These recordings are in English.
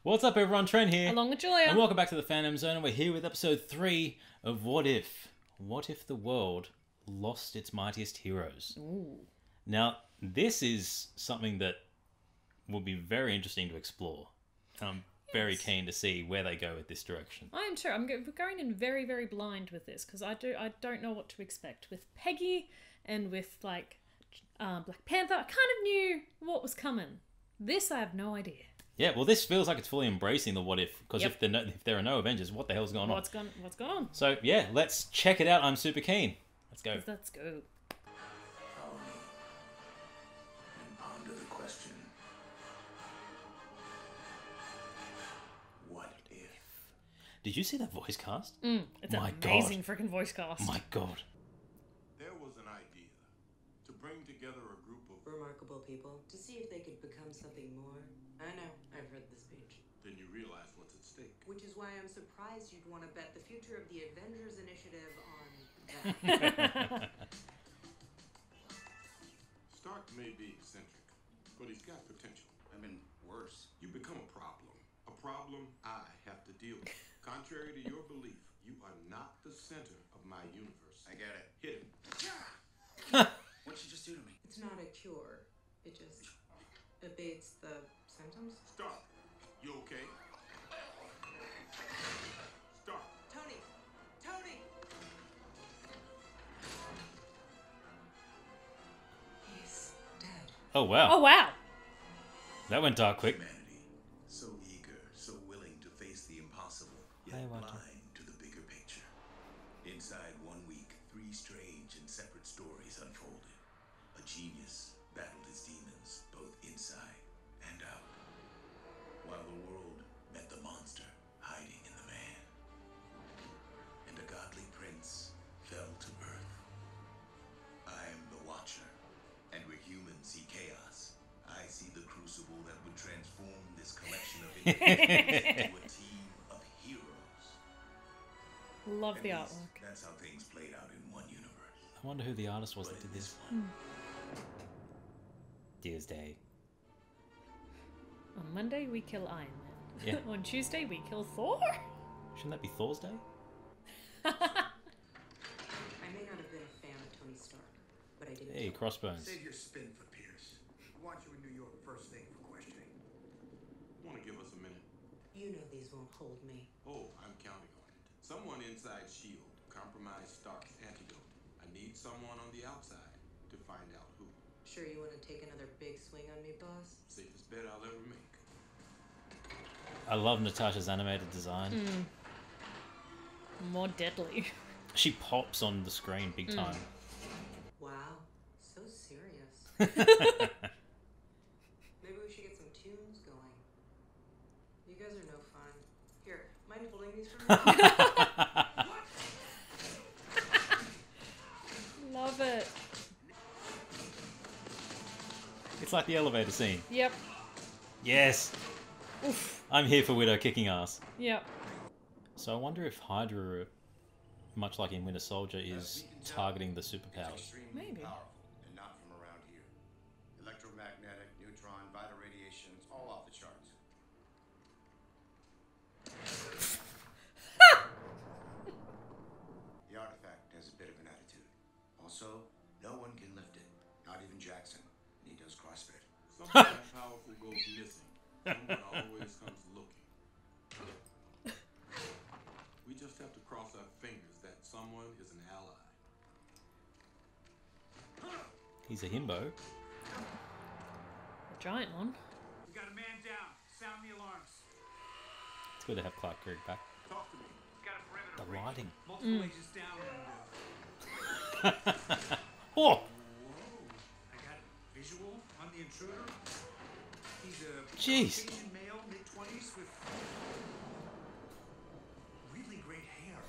What's up, everyone? Trent here. Along with Julia. And welcome back to the Fandom Zone. And we're here with episode 3 of What If? What if the world lost its mightiest heroes? Ooh. Now, this is something that will be very interesting to explore. I'm very keen to see where they go with this direction. I am too. We're going in very, very blind with this because I don't know what to expect. With Peggy and with Black Panther, I kind of knew what was coming. This, I have no idea. Yeah, well, this feels like it's fully embracing the what if, because if there are no Avengers, what the hell's going on? What's going on? So, yeah, let's check it out. I'm super keen. Let's go. Let's go. Follow me and ponder the question. What if? Did you see that voice cast? It's My an amazing freaking voice cast. My God. There was an idea to bring together a group of remarkable people to see if they could become something more. I know, I've heard the speech. Then you realize what's at stake. Which is why I'm surprised you'd want to bet the future of the Avengers Initiative on that. Stark may be eccentric, but he's got potential. I mean, worse. You become a problem I have to deal with. Contrary to your belief, you are not the center of my universe. I get it. Hit him. What'd she just do to me? It's not a cure. It just abates the symptoms. Stark, you okay? Stark. Tony! Tony! He's dead. Oh, wow. Oh, wow. That went dark quick. Humanity, so eager, so willing to face the impossible, yet I want to. blind to the bigger picture. Inside 1 week, 3 strange and separate stories unfolded. A genius battled his demons, both inside and out, while the world met the monster hiding in the man. And a godly prince fell to earth. I am the Watcher, and where humans see chaos, I see the crucible that would transform this collection of individuals into a team of heroes. Love the At least, artwork. that's how things played out in one universe. I wonder who the artist was But that in did this. one, Dear's Day. On Monday, we kill Iron Man. Yeah. On Tuesday, we kill Thor. Shouldn't that be Thor's Day? I may not have been a fan of Tony Stark, but I didn't. Hey, Crossbones. Save your spin for Pierce. I want you in New York first thing for questioning. Want to give us a minute? You know these won't hold me. Oh, I'm counting on it. Someone inside S.H.I.E.L.D. compromised Stark's antidote. I need someone on the outside to find out who. Sure you want to take another big swing on me, boss? Safest bet I'll ever make. I love Natasha's animated design. More deadly. She pops on the screen big time. Wow, so serious. Maybe we should get some tunes going. You guys are no fun. Here, mind holding these for me? Love it. It's like the elevator scene. Yep. Yes! Oof. I'm here for Widow kicking ass. Yep. So I wonder if Hydra, much like in Winter Soldier, is targeting the superpowers. Maybe. Powerful and not from around here. Electromagnetic, neutron, vital radiations, all off the charts. The artifact has a bit of an attitude. Also, no one can lift it. Not even Jackson. And he does CrossFit. Something powerful goes missing. Someone always comes looking. We just have to cross our fingers that someone is an ally. He's a himbo. A giant one. We got a man down. Sound the alarms. It's good to have Clark Gregg back. Talk to me. Got a perimeter The breach. lighting. Multiple agents down. Oh! I got visual on the intruder. He's a Jeez. Caucasian male, mid-20s with really great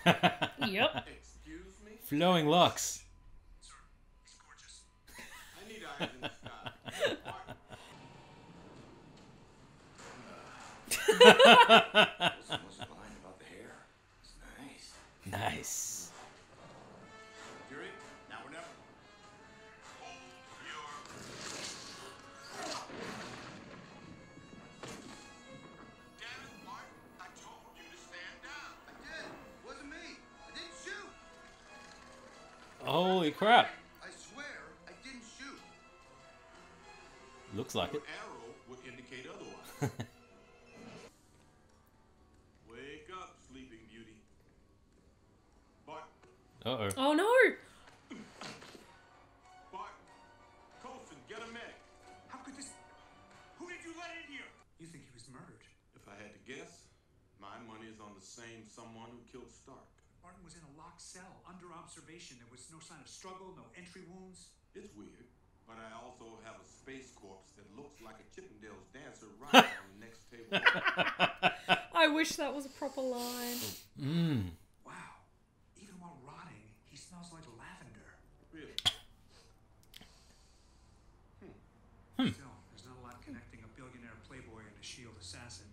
hair. Yep. Excuse me? Flowing locks. Sir, he's gorgeous. I need eyes in the sky. Wasn't lying about the hair. It's nice. Nice. Fury? Now or never. Damn it! Holy crap. I swear I didn't shoot. Looks like it. Arrow would indicate otherwise. Wake up, Sleeping Beauty. Bart, Uh-oh. Oh no! Bart, Coulson, get a medic. How could this... Who did you let in here? You think he was murdered? If I had to guess, my money is on the same someone who killed Stark. Martin was in a locked cell, under observation. There was no sign of struggle, no entry wounds. It's weird, but I also have a space corpse that looks like a Chippendales dancer right on the next table. I wish that was a proper line. Mmm. Wow. Even while rotting, he smells like lavender. Really? Still, there's not a lot connecting a billionaire playboy and a S.H.I.E.L.D. assassin.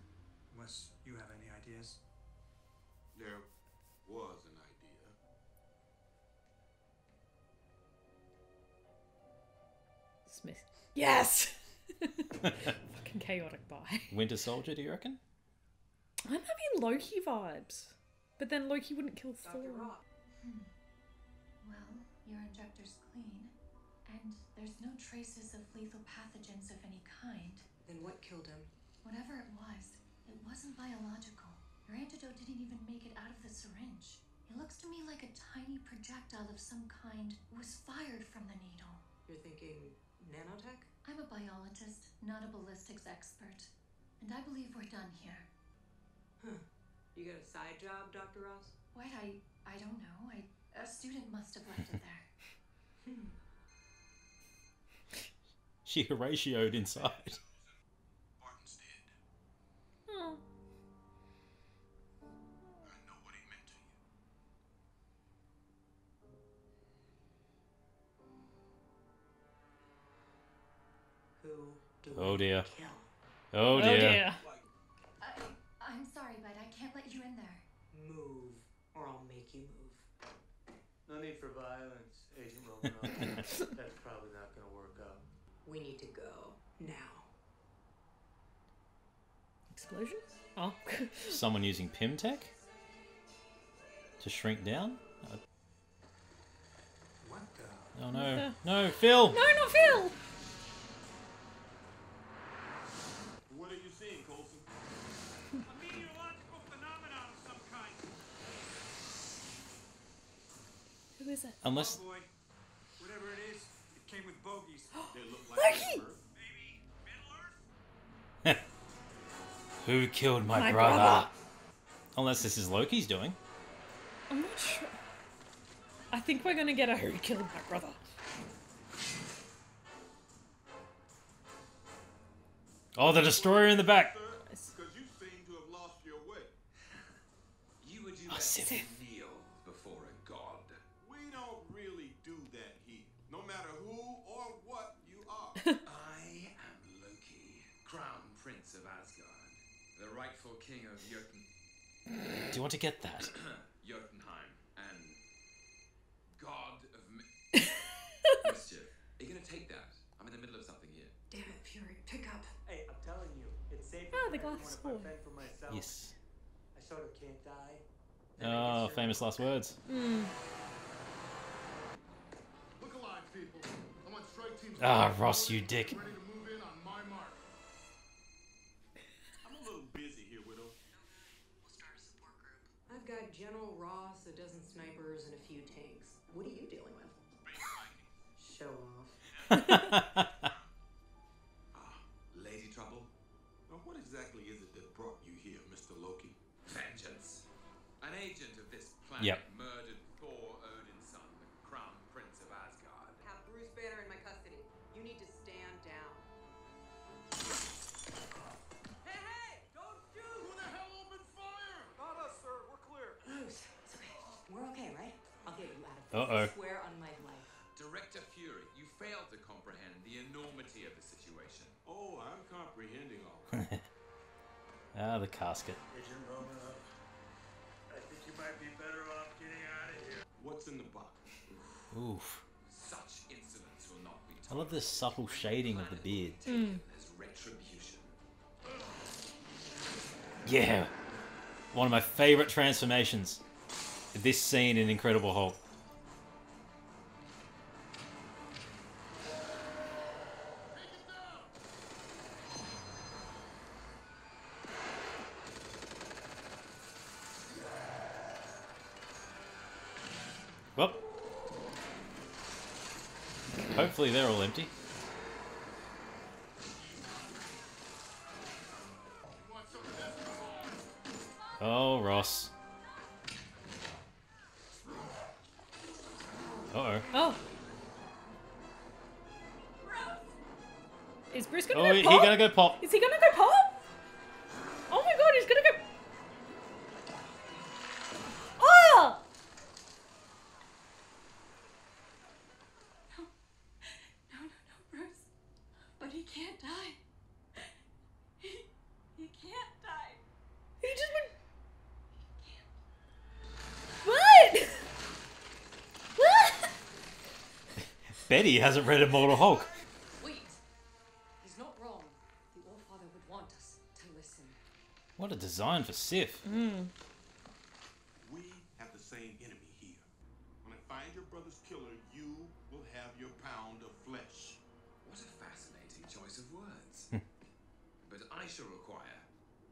Unless you have any ideas. There was an idea. Smith. Yes! Fucking chaotic buy. Winter Soldier, do you reckon? I'm having Loki vibes. But then Loki wouldn't kill Thor. Dr. Rock. Well, your injector's clean, and there's no traces of lethal pathogens of any kind. Then what killed him? Whatever it wasn't biological. Your antidote didn't even make it out of the syringe. It looks to me like a tiny projectile of some kind was fired from the needle. You're thinking nanotech? I'm a biologist, not a ballistics expert, and I believe we're done here. Huh. You got a side job, Dr. Ross? What? I don't know. A student must have left it there. She ratioed inside. Martin's dead. Oh. I know what he meant to you. Who do Oh we dear. kill? Oh Oh dear. dear. I'm sorry, but I can't let you in there. Move, or I'll make you move. No need for violence, Agent Romanoff. That's probably not going to work out. We need to go now. Explosion? Oh. Someone using Pym tech? To shrink down? What the... Oh no. No, Phil! No, not Phil! What are you seeing, Coulson? A meteorological phenomenon of some kind. Who is it? Unless... Oh boy. Whatever it is, it came with bogies. They look like Loki! Earth. Maybe Middle Earth? Who killed my My brother? brother. Unless this is Loki's doing. I'm not sure. I think we're gonna get a who killed my brother. Oh, the destroyer in the back! Because you seem to have lost your way. You would do Oh, that Sif. to kneel before a god. We don't really do that here, no matter who or what you are. I am Loki, Crown Prince of Asgard, the rightful king of Do you want to get that? Jotunheim, and god of mischief. Are you gonna take that? I'm in the middle of something here. Damn it, Fury, pick up. Hey, I'm telling you, it's safe. Ah, the if I glass want to sword. fend for myself. Yes. I sort of can't die. Oh, famous last words. Look alive, people. I want strike teams. Ah, Ross, you dick. Ready to move in on my mark. I'm a little busy here, Widow. We'll start a support group. I've got General Ross, a dozen snipers, and a few tanks. What are you dealing with? Show off. Lady Trouble, Now, what exactly is it that brought you here, Mr. Loki? vengeance. An agent of this planet Yep. murdered Thor Odin's son, the Crown Prince of Asgard. Have Bruce Banner in my custody. You need to stand down. Hey, hey! Don't shoot! Who the hell opened fire? Not us, sir. We're clear. Bruce, it's okay. We're okay, right? I'll get you out of this. Uh-oh. I swear on my life. Director Fury, you failed to comprehend the enormity of the situation. Oh, I'm comprehending all right. Ah, the casket. Agent Romanoff, I think you might be better off getting out of here. What's in the box? Oof. Such incidents will not be I love this subtle shading of the beard. as retribution. Yeah. One of my favorite transformations. This scene in Incredible Hulk. Well, hopefully they're all empty. Oh, Ross. Uh-oh. Oh. Is Bruce gonna Oh, go he pop? gonna go pop. Is he gonna go pop? Oh my god, he's gonna go... Oh! No, Bruce. But he can't die. He can't die. He just went... What? What? Betty hasn't read Immortal Hulk. Wait. He's not wrong. The Allfather would want us to listen. What a design for Sif. We have the same enemy here. When I find your brother's killer, you will have your pound of flesh. What a fascinating choice of words. But I shall require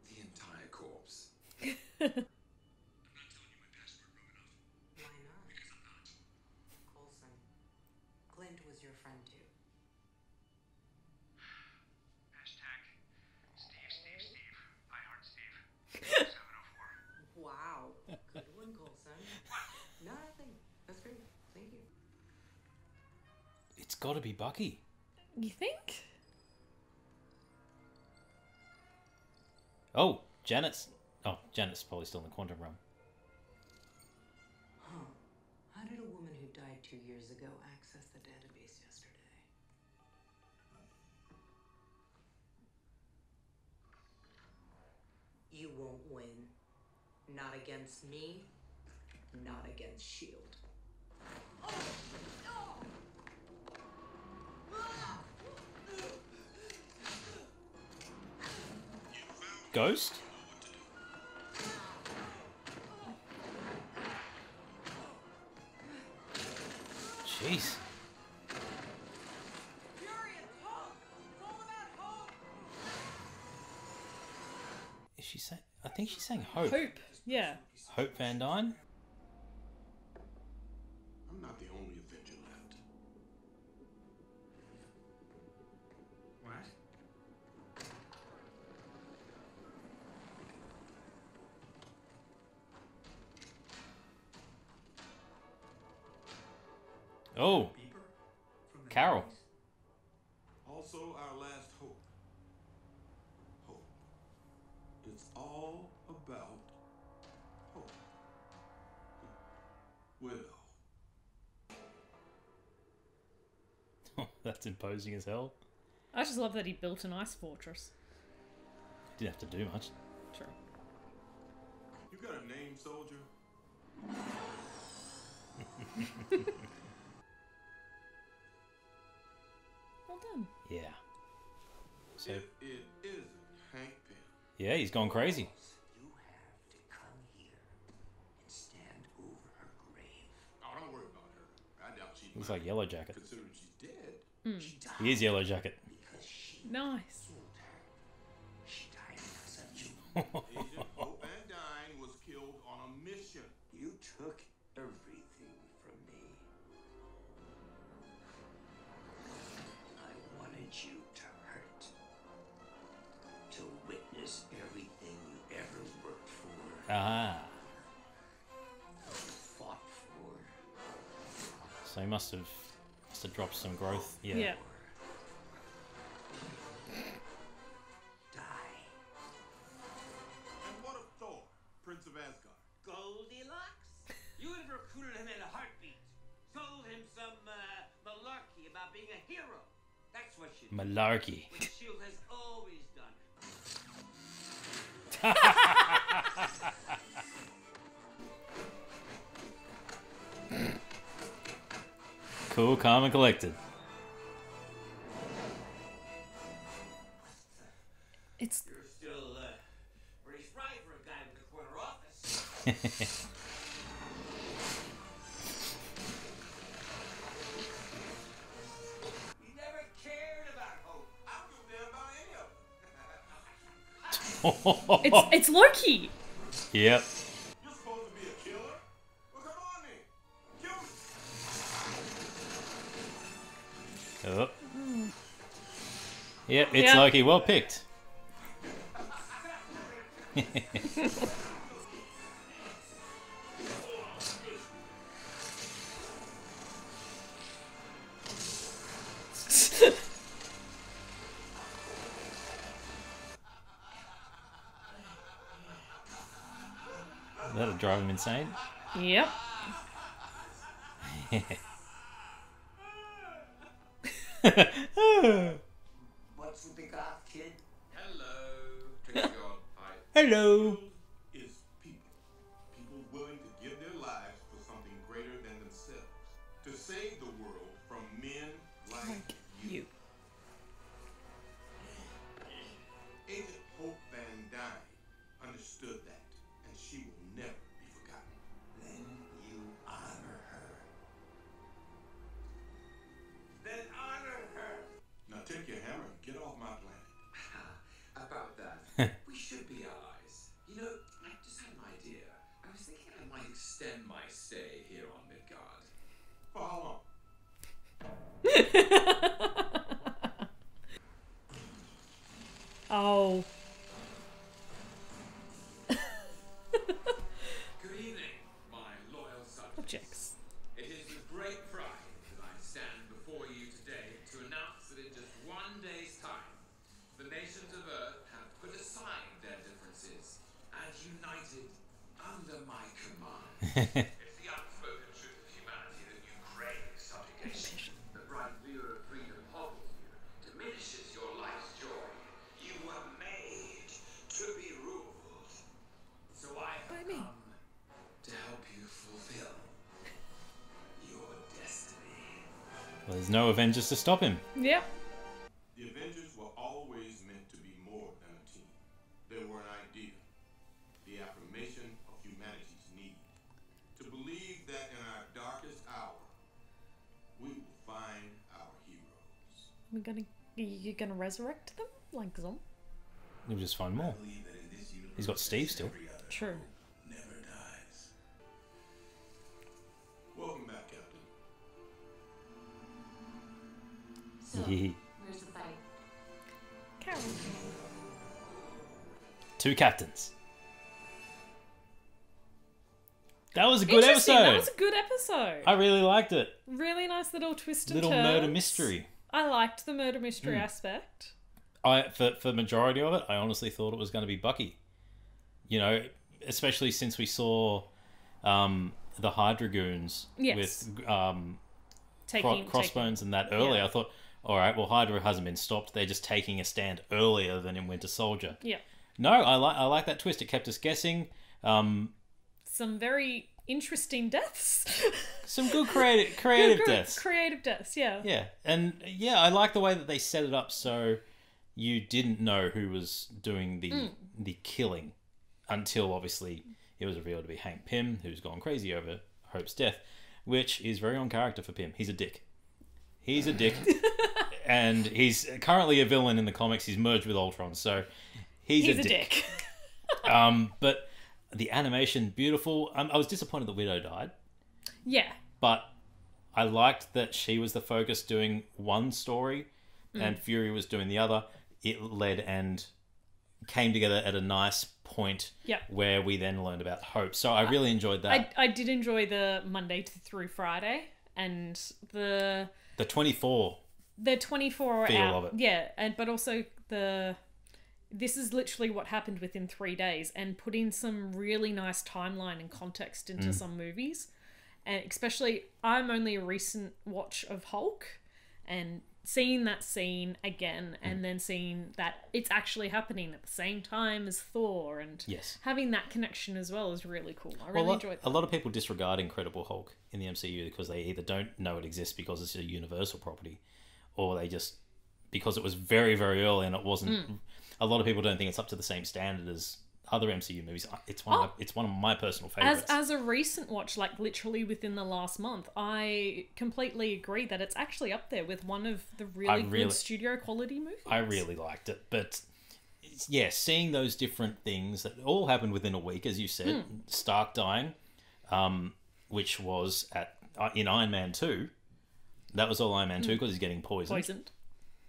the entire corpse. Why not? Coulson. Clint was your friend too. Hashtag Steve. I heart Steve. 704. Wow. Good one, Coulson. Nothing. That's great. Thank you. It's got to be Bucky. You think? Oh, Janet's... Oh, Janet's probably still in the quantum realm. Huh. How did a woman who died 2 years ago access the database yesterday? You won't win. Not against me. Not against S.H.I.E.L.D. Ghost? Jeez. Is she saying... I think she's saying Hope. Hope. Yeah. Hope Van Dyne? I'm not the only Avenger left. What? Oh, Beeper? From the Carol. 90s? Also, our last hope. Hope. It's all about hope. Widow. That's imposing as hell. I just love that he built an ice fortress. Didn't have to do much. True. You got a name, soldier? Well done. Yeah. So, If it isn't Hank Pym. yeah, he's gone crazy. You have to come here and stand over her grave. Oh, don't worry about her. I doubt she. Looks like Yellow Jacket. Considering she's dead. She died He is Yellow Jacket. because she Nice. killed her. She died because of you. Agent Hope Van Dyne was killed on a mission. You took everything from me. I wanted you to hurt. To witness everything you ever worked for, Ah. fought for. So he must have dropped some growth. Yeah. Yeah. Die. And what of Thor, Prince of Asgard? Goldilocks? You would have recruited him in a heartbeat. Told him some malarkey about being a hero. That's what you did. Malarkey. What S.H.I.E.L.D. has always done. Cool, calm, and collected. It's You're still pretty spry for a guy with a corner office. He never cared about hope. I don't give a damn about any of them. it's Loki. Yep. You're supposed to be a killer? Well, come on then. Kill me. Oh. Yep, it's Loki. Well picked. That'll drive him insane. Yep. What's with the goth kid? Hello. Trent Twitch. Hi. Hello. Is people. People willing to give their lives for something greater than themselves. To save the world from men like you. Agent Hope Van Dyne understood that, and she will never be forgotten. Then you honor her. Then honor her. Now take your hammer and get off my planet. About that, we should be allies. You know, I just had an idea. I was thinking I might extend my stay here on Midgard. For how long? Oh. Good evening, my loyal subjects. Objects. It is with great pride that I stand before you today to announce that in just one day's time, the nations of Earth have put aside their differences and united under my command. It's the unspoken truth of humanity that you crave subjugation. The bright lure of freedom hobbles you, diminishes your life's joy. You were made to be ruled. So I have come to help you fulfill your destiny. Well, there's no Avengers to stop him. Yep. The Avengers were always meant to be more than a team. They were an idea, the affirmation of humanity's need. To believe that in our darkest hour, we will find our heroes. You're gonna resurrect them like Zom? We'll just find more. Believe that in this universe, He's got Steve still. every other True. hope never dies. Welcome back, Captain. So, where's the fight? Carol. Two captains. That was a good Interesting, episode. That was a good episode. I really liked it. Really nice little twist and Little turns. murder mystery. I liked the murder mystery aspect. For the majority of it, I honestly thought it was going to be Bucky. You know, especially since we saw the Hydra goons Yes. with taking- Crossbones and that earlier. Yeah. I thought, all right, well, Hydra hasn't been stopped. They're just taking a stand earlier than in Winter Soldier. Yeah. No, I like that twist. It kept us guessing. Some very interesting deaths. Some good creative deaths. Creative deaths, yeah. Yeah, and yeah, I like the way that they set it up so you didn't know who was doing the killing until obviously it was revealed to be Hank Pym, who's gone crazy over Hope's death, which is very on character for Pym. He's a dick. He's a dick, and he's currently a villain in the comics. He's merged with Ultron, so he's a dick. But the animation, beautiful. I was disappointed that Widow died. Yeah. But I liked that she was the focus doing one story and Fury was doing the other. It led and came together at a nice point where we then learned about Hope. So I really enjoyed that. I did enjoy the Monday through Friday and the 24. The 24 feel hour. of it. Yeah, but also this is literally what happened within 3 days and putting some really nice timeline and context into some movies. And especially, I'm only a recent watch of Hulk and seeing that scene again and then seeing that it's actually happening at the same time as Thor and having that connection as well is really cool. I really enjoyed that. A lot of people disregard Incredible Hulk in the MCU because they either don't know it exists because it's a Universal property or they just, because it was very, very early and it wasn't... A lot of people don't think it's up to the same standard as other MCU movies. It's one of my personal favorites. As a recent watch, like literally within the last month, I completely agree that it's actually up there with one of the really good studio quality movies. I really liked it, but yeah, seeing those different things that all happened within a week, as you said, Stark dying, which was in Iron Man 2. That was all Iron Man 2 because he's getting Poisoned.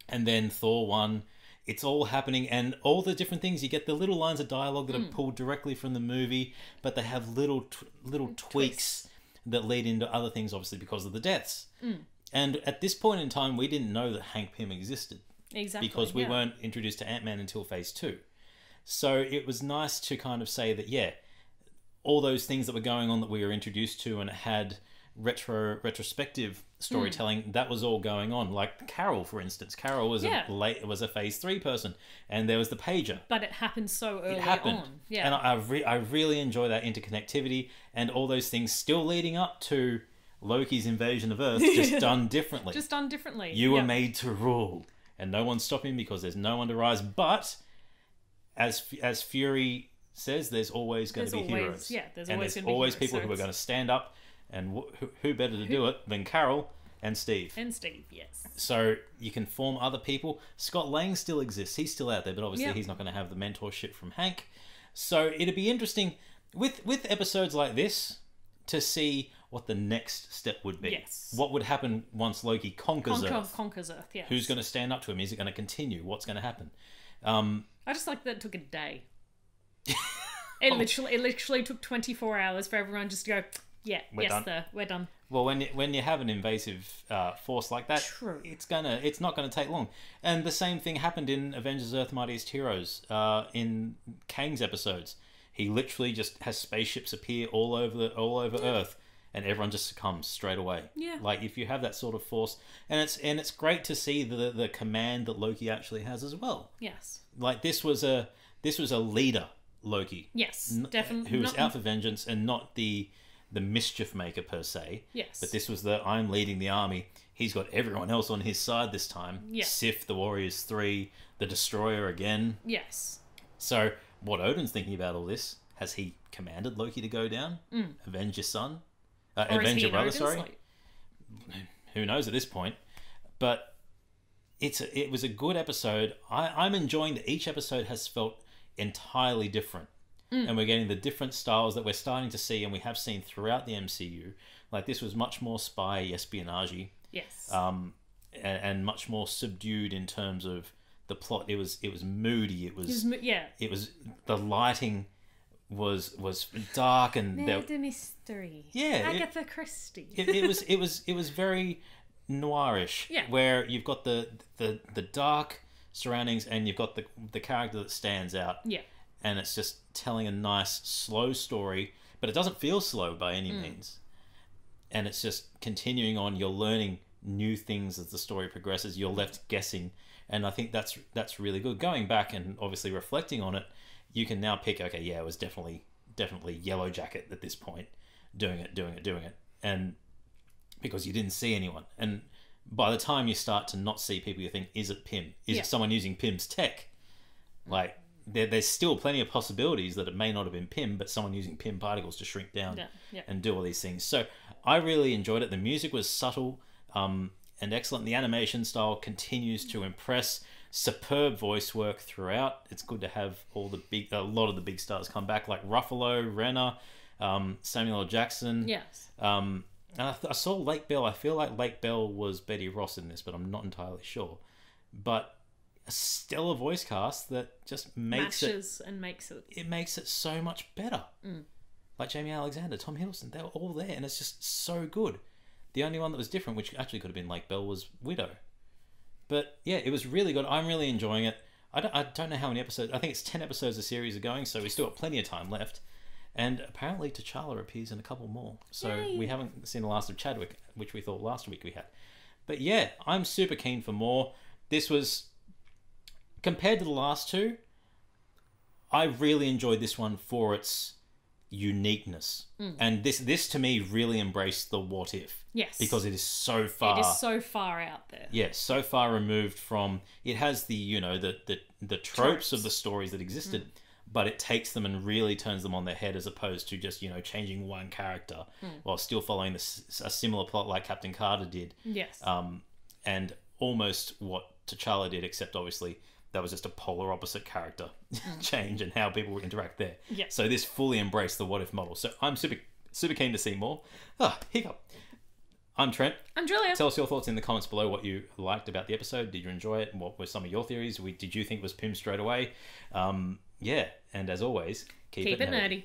And then Thor 1, it's all happening, and all the different things. You get the little lines of dialogue that are pulled directly from the movie, but they have little tweaks that lead into other things, obviously, because of the deaths. And at this point in time, we didn't know that Hank Pym existed. Exactly. Because we weren't introduced to Ant-Man until Phase 2. So it was nice to kind of say that, yeah, all those things that were going on that we were introduced to and had retrospective storytelling, that was all going on. Like Carol, for instance. Carol was a Phase 3 person, and there was the pager. But it happened so early on. Yeah. And I really enjoy that interconnectivity and all those things still leading up to Loki's invasion of Earth, just done differently. Just done differently. You were made to rule, and no one's stopping because there's no one to rise. But as Fury says, there's always going to be heroes. Yeah, there's always heroes, people who are going to stand up, and who better to do it than Carol and Steve? And Steve, yes. So you can form other people. Scott Lang still exists. He's still out there, but obviously he's not going to have the mentorship from Hank. So it'd be interesting with episodes like this to see what the next step would be. Yes. What would happen once Loki conquers Earth? Conquers Earth, yes. Who's going to stand up to him? Is it going to continue? What's going to happen? I just like that it took a day. It literally took 24 hours for everyone just to go, we're done. Well, when you have an invasive force like that, it's not gonna take long. And the same thing happened in Avengers: Earth Mightiest Heroes in Kang's episodes. He literally just has spaceships appear all over Earth, and everyone just succumbs straight away. Yeah. Like if you have that sort of force, and it's great to see the command that Loki actually has as well. Yes. Like this was a leader Loki. Yes, definitely. Who was out for vengeance and not the mischief maker per se. Yes. But this was I'm leading the army. He's got everyone else on his side this time. Yes. Sif, the Warriors 3, the Destroyer again. Yes. So what Odin's thinking about all this? Has he commanded Loki to go down? Avenge your son? Avenge your brother, sorry. Who knows at this point? But it was a good episode. I'm enjoying that each episode has felt entirely different. And we're getting the different styles that we're starting to see and we have seen throughout the MCU. Like this was much more spy espionage. Yes. And much more subdued in terms of the plot. It was moody. It was the lighting was dark and murder mystery. Yeah. Agatha Christie. it was very noirish. Yeah. Where you've got the dark surroundings and you've got the character that stands out. Yeah. And it's just telling a nice, slow story, but it doesn't feel slow by any means. And it's just continuing on. You're learning new things as the story progresses. You're left guessing, and I think that's really good. Going back and obviously reflecting on it, you can now pick. Okay, yeah, it was definitely Yellow Jacket at this point, doing it, and because you didn't see anyone, and by the time you start to not see people, you think, is it Pym? Is it someone using Pym's tech? Like. There's still plenty of possibilities that it may not have been Pym, but someone using Pym particles to shrink down and do all these things. So I really enjoyed it. The music was subtle and excellent. The animation style continues to impress. Superb voice work throughout. It's good to have a lot of the big stars come back, like Ruffalo, Renner, Samuel L. Jackson. Yes. And I saw Lake Bell. I feel like Lake Bell was Betty Ross in this, but I'm not entirely sure. But a stellar voice cast that just makes it so much better. Like Jamie Alexander, Tom Hiddleston, they were all there, and it's just so good. The only one that was different, which actually could have been Lake Bell, was Widow. But yeah, it was really good. I'm really enjoying it. I don't know how many episodes. I think it's 10 episodes a series are going, so we still got plenty of time left. And apparently T'Challa appears in a couple more. So we haven't seen the last of Chadwick, which we thought last week we had. But yeah, I'm super keen for more. This was... Compared to the last two, I really enjoyed this one for its uniqueness. And this to me really embraced the what if. Yes. Because it is so far... It is so far out there. Yeah, so far removed from... It has the, the tropes of the stories that existed, but it takes them and really turns them on their head as opposed to just, changing one character while still following a similar plot like Captain Carter did. Yes. And almost what T'Challa did, except obviously... That was just a polar opposite character change and how people would interact there. Yeah. So this fully embraced the what if model. So I'm super keen to see more. Hiccup. I'm Trent. I'm Julia. Tell us your thoughts in the comments below, what you liked about the episode. Did you enjoy it? What were some of your theories? Did you think it was Pym straight away? Yeah, and as always, keep it nerdy.